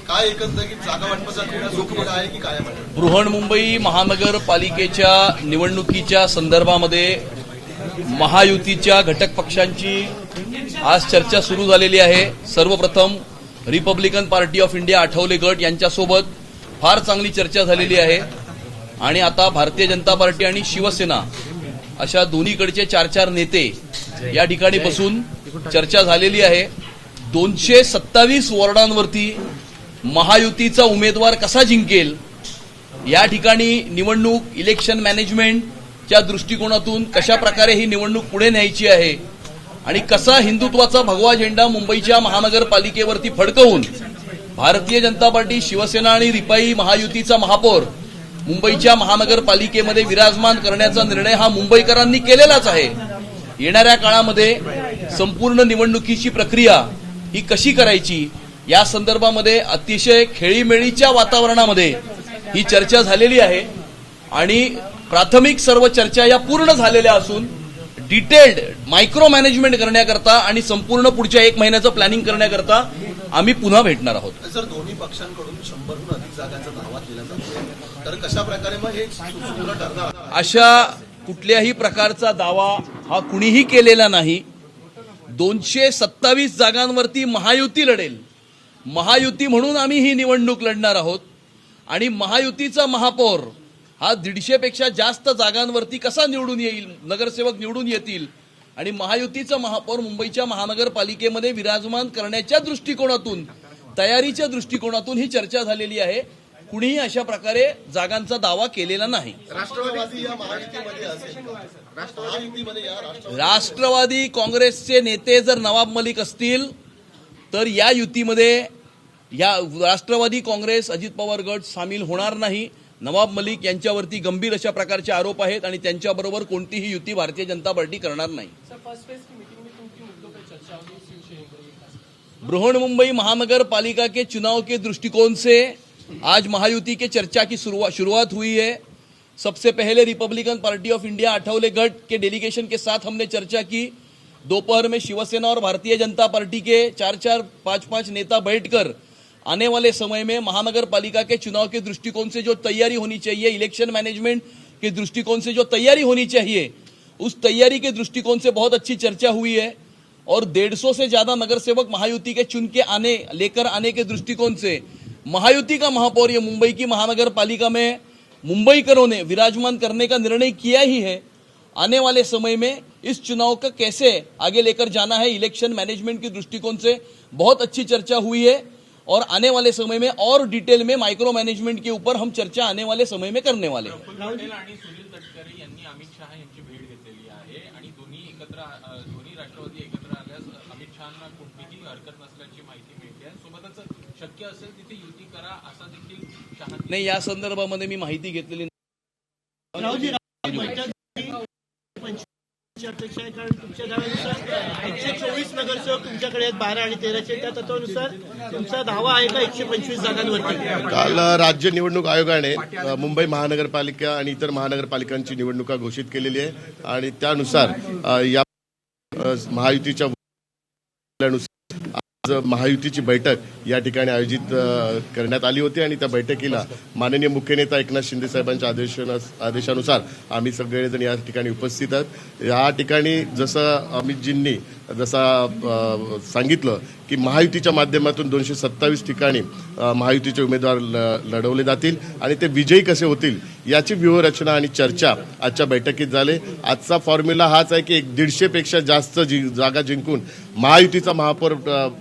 काय एकंदरीत जागा वाटपाचा आहे की काय? बृहन्मुंबई महानगरपालिकेच्या निवडणुकीच्या संदर्भामध्ये महायुतीच्या घटक पक्षांची आज चर्चा सुरू झालेली आहे। सर्वप्रथम Republican party of India Athawale गट यांच्यासोबत फार चांगली चर्चा झालेली आहे आणि आता भारतीय जनता पार्टी आणि शिवसेना अशा दोन्हीकडचे 4-4 नेते या ठिकाणी बसून चर्चा झालेली आहे। 227 वॉर्डांवरती महायुतीचा उमेदवार कसा जिंकेल या ठिकाणी निवडणूक इलेक्शन मॅनेजमेंटच्या दृष्टिकोनातून कशा प्रकारे ही निवडणूक पुढे न्यायची आहे आणि कसा हिंदुत्वाचा भगवा झेंडा मुंबईच्या महानगरपालिकेवरती फडकवून भारतीय जनता पार्टी शिवसेना आणि रिपाई महायुतीचा महापौर मुंबईच्या महानगरपालिकेमध्ये विराजमान करण्याचा निर्णय हा मुंबईकरांनी केलेलाच आहे। येणाऱ्या काळामध्ये संपूर्ण निवडणुकीची प्रक्रिया ही कशी करायची या संदर्भामध्ये अतिशय खेळीमेळीच्या वातावरणामध्ये ही चर्चा झालेली आहे आणि प्राथमिक सर्व चर्चा या पूर्ण झालेल्या असून डिटेल्ड मायक्रो मॅनेजमेंट करण्याकरता आणि संपूर्ण पुढच्या 1 महिन्याचं प्लॅनिंग करण्याकरता आम्ही पुन्हा भेटणार आहोत। सर, दोन्ही पक्षांकडून 100हून अधिक जागांचा दावा केला जातो, तर कशा प्रकारे मग हे सूत्र ठरणार? अशा कुठल्याही प्रकारचा दावा हा कुणीही केलेला नाही। 227 जागांवरती महायुती लढेल, महायुती म्हणून आम्ही ही निवडणूक लढणार आहोत आणि महायुतीचा महापौर हा 150 पेक्षा जास्त जागांवरती कसा निवडून येईल, नगरसेवक निवडून येतील आणि महायुतीचा महापौर मुंबईच्या महानगरपालिकेमध्ये विराजमान करण्याच्या दृष्टिकोनातून तयारीच्या दृष्टिकोनातून ही चर्चा झालेली आहे। कुणीही अशा प्रकारे जागांचा दावा केलेला नाही। राष्ट्रवादी या महायुतीमध्ये असेल, राष्ट्रवादी काँग्रेसचे नेते जर नवाब मलिक असतील तर या युतीमध्ये या राष्ट्रवादी काँग्रेस अजित पवार गट सामील होणार नाही। नवाब मलिक यांच्यावरती गंभीर अशा प्रकारचे आरोप आहेत आणि त्यांच्याबरोबर कोणतीही युती भारतीय जनता पार्टी करणार नाही। बृहन्मुंबई महानगरपालिका के चुनाव के दृष्टिकोण से आज महायुति के चर्चा की शुरुआत हुई है। सबसे पहले Republican party of India Athawale गट के डेलीगेशन के साथ हमने चर्चा की। दोपहर में शिवसेना और भारतीय जनता पार्टी के 4-4, 5-5 नेता बैठकर आने वाले समय में महानगर पालिका के चुनाव के दृष्टिकोण से जो तैयारी होनी चाहिए, इलेक्शन मैनेजमेंट के दृष्टिकोण से जो तैयारी होनी चाहिए, उस तैयारी के दृष्टिकोण से बहुत अच्छी चर्चा हुई है और 150 से ज्यादा नगरसेवक महायुति के चुन के लेकर आने के दृष्टिकोण से महायुति का महापौर ये मुंबई की महानगर पालिका में मुंबईकरों ने विराजमान करने का निर्णय किया ही है। आने वाले समय में इस चुनाव का कैसे आगे लेकर जाना है, इलेक्शन मैनेजमेंट के दृष्टिकोण से बहुत अच्छी चर्चा हुई है और आने वाले समय में और डिटेल में माइक्रो मैनेजमेंट के ऊपर हम चर्चा आने वाले समय में करने वाले हैं। पटेल आणि सुनील तटकरे यांनी अमित शहा यांची भेट घेतलेली आहे आणि दोन्ही राष्ट्रवादी एकत्र आल्यास अमित शहांना कोणतीही हरकत नसल्याची माहिती मिळते आहे। सोबतच शक्य असेल तिथे युती करा असा देखील शहा नाही, या संदर्भामध्ये मी माहिती घेतलेली अपेक्षा आहे, कारण तुमच्या दाव्यानुसार 124 नगरसेवक तुमच्याकडे आहेत, 12 आणि 13चे, त्या तत्वानुसार तुमचा दावा आहे का 125 जागांवरती? काल राज्य निवडणूक आयोगाने मुंबई महानगरपालिका आणि इतर महानगरपालिकांची निवडणुका घोषित केलेली आहे आणि त्यानुसार या महायुतीच्या आज महायुतीची बैठक या ठिकाणी आयोजित करण्यात आली होती आणि त्या बैठकीला माननीय मुख्य नेता एकनाथ शिंदे साहेबांच्या आदेशानुसार आम्ही सगळेजण या ठिकाणी उपस्थित आहोत। या ठिकाणी जसं अमितजींनी सांगितलं की महायुतीच्या माध्यमातून 227 ठिकाणी महायुतीचे उमेदवार लढवले जातील आणि ते विजयी कसे होतील याची व्यूहरचना आणि चर्चा आजच्या बैठकीत झाली। आजचा फॉर्म्युला हाच आहे की 150 पेक्षा जास्त जागा जिंकून महायुतीचा महापौर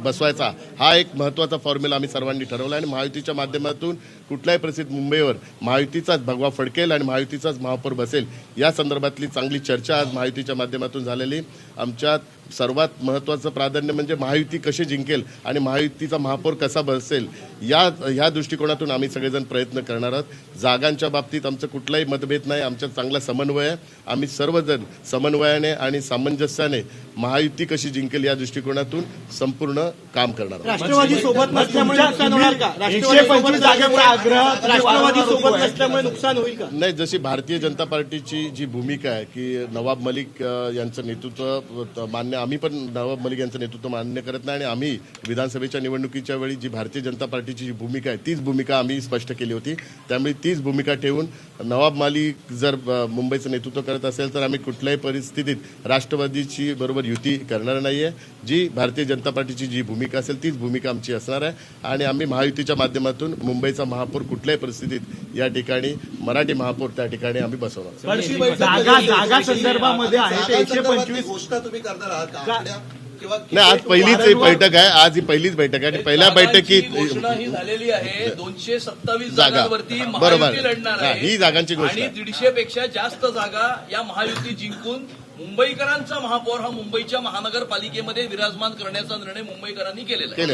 बसवायचा हा एक महत्त्वाचा फॉर्म्युला आम्ही सर्वांनी ठरवला आणि महायुतीच्या माध्यमातून कुठल्याही परिस्थितीत मुंबईवर महायुतीचाच भगवा फडकेल आणि महायुतीचाच महापौर बसेल या संदर्भातली चांगली चर्चा आज महायुतीच्या माध्यमातून झालेली। आमच्यात सर्वात महत्त्वाचं प्राधान्य म्हणजे महायुती कशी जिंकेल आणि महायुतीचा महापौर कसा बसेल या दृष्टिकोनातून आम्ही सगळेजण प्रयत्न करणार आहोत। जागांच्या बाबतीत आमचं कुठलाही मतभेद नाही, आमच्यात चांगला समन्वय आहे। आम्ही सर्वजण समन्वयाने आणि सामंजस्याने महायुती कशी जिंकेल या दृष्टिकोनातून संपूर्ण काम करणार आहोत. राष्ट्रवादी सोबत नसल्यामुळे नुकसान होणार का? राष्ट्रवादी सोबत नसल्यामुळे नुकसान होईल का? नाही, जशी भारतीय जनता पार्टीची जी भूमिका आहे की नवाब मलिक यांचं नेतृत्व मान्य, आम्ही पण नवाब मलिक यांचं नेतृत्व मान्य करत नाही आणि आम्ही विधानसभेच्या निवडणुकीच्या वेळी जी भारतीय जनता पार्टीची जी भूमिका आहे तीच भूमिका आम्ही स्पष्ट केली होती. त्यामुळे तीच भूमिका ठेवून नवाब मलिक जर मुंबईचं नेतृत्व करत असेल तर आम्ही कुठल्याही परिस्थितीत राष्ट्रवादीची बरोबर युती करणार नाहीये. जी भारतीय जनता पार्टीची जी भूमिका असेल तीच भूमिका आमची असणार आहे आणि आम्ही महायुतीच्या माध्यमातून मुंबईचा महापौर कुठल्याही परिस्थितीत या ठिकाणी मराठी महापौर त्या ठिकाणी आम्ही बसवणार. जागा संदर्भामध्ये आहे ते 125 घोषणा तुम्ही करणार आहात का? आपल्या किंवा नाही, आज पहिलीच ही बैठक आहे. आज ही पहिलीच बैठक आहे आणि पहिल्या बैठकीत घोषणा ही झालेली आहे. 227 जागा. जागांवरती बरोबर. महायुती लढणार हा, आहे. ही जागांची घोषणा आणि आहे. 150 पेक्षा जास्त जागा या महायुती जिंकून मुंबईकरांचा महापौर हा मुंबईच्या महानगरपालिकेमध्ये विराजमान करण्याचा निर्णय मुंबईकरांनी केलेला आहे.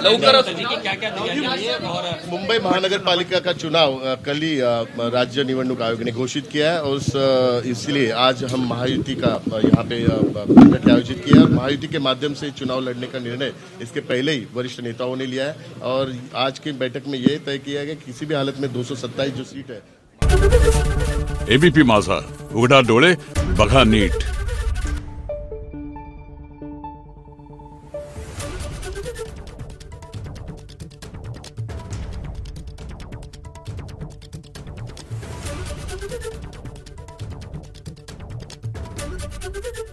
लवकरच मुंबई महानगरपालिका का चुनाव कल ही राज्य निवडणूक आयोग ने घोषित किया है और इसलिए आज हम महायुति का यहाँ पे बैठक आयोजित किया है. महायुति के माध्यम से चुनाव लड़ने का निर्णय इसके पहले ही वरिष्ठ नेताओं ने लिया है और आज की बैठक में ये तय किया गया कि किसी भी हालत में 227 जो सीट है एबीपी माझा, उघडा डोळे बघा नीट. Thank you.